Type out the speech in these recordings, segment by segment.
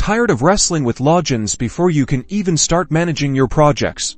tired of wrestling with logins before you can even start managing your projects?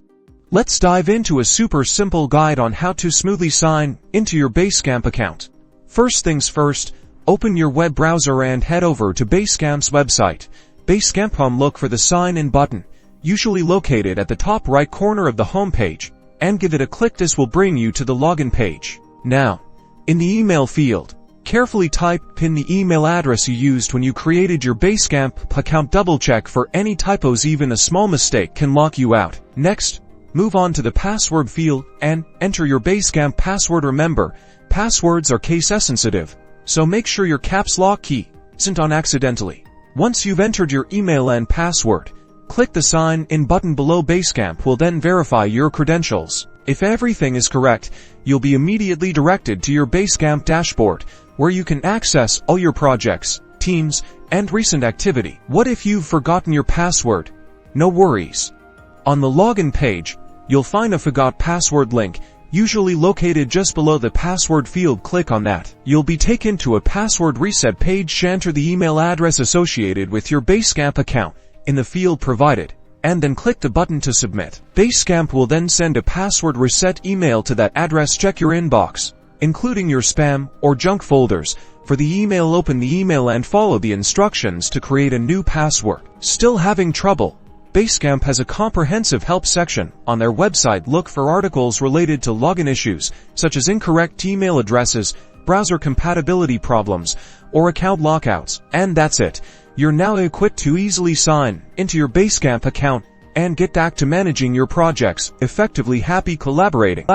Let's dive into a super simple guide on how to smoothly sign into your Basecamp account. First things first, open your web browser and head over to Basecamp's website. Basecamp. Look for the Sign In button, usually located at the top right corner of the home page, and give it a click. This will bring you to the login page. Now, in the email field, carefully type in the email address you used when you created your Basecamp account. Double check for any typos. Even a small mistake can lock you out. Next, move on to the password field and enter your Basecamp password. Remember, passwords are case sensitive, so make sure your caps lock key isn't on accidentally. Once you've entered your email and password, click the Sign In button below. Basecamp will then verify your credentials. If everything is correct, you'll be immediately directed to your Basecamp Dashboard, where you can access all your projects, teams, and recent activity. What if you've forgotten your password? No worries. On the login page, you'll find a Forgot Password link, usually located just below the password field. Click on that. You'll be taken to a password reset page. Enter the email address associated with your Basecamp account in the field provided, and then click the button to submit. Basecamp will then send a password reset email to that address. Check your inbox, including your spam or junk folders, for the email. Open the email and follow the instructions to create a new password. Still having trouble? Basecamp has a comprehensive help section on their website. Look for articles related to login issues, such as incorrect email addresses, browser compatibility problems, or account lockouts. And that's it. You're now equipped to easily sign into your Basecamp account and get back to managing your projects effectively. Happy collaborating.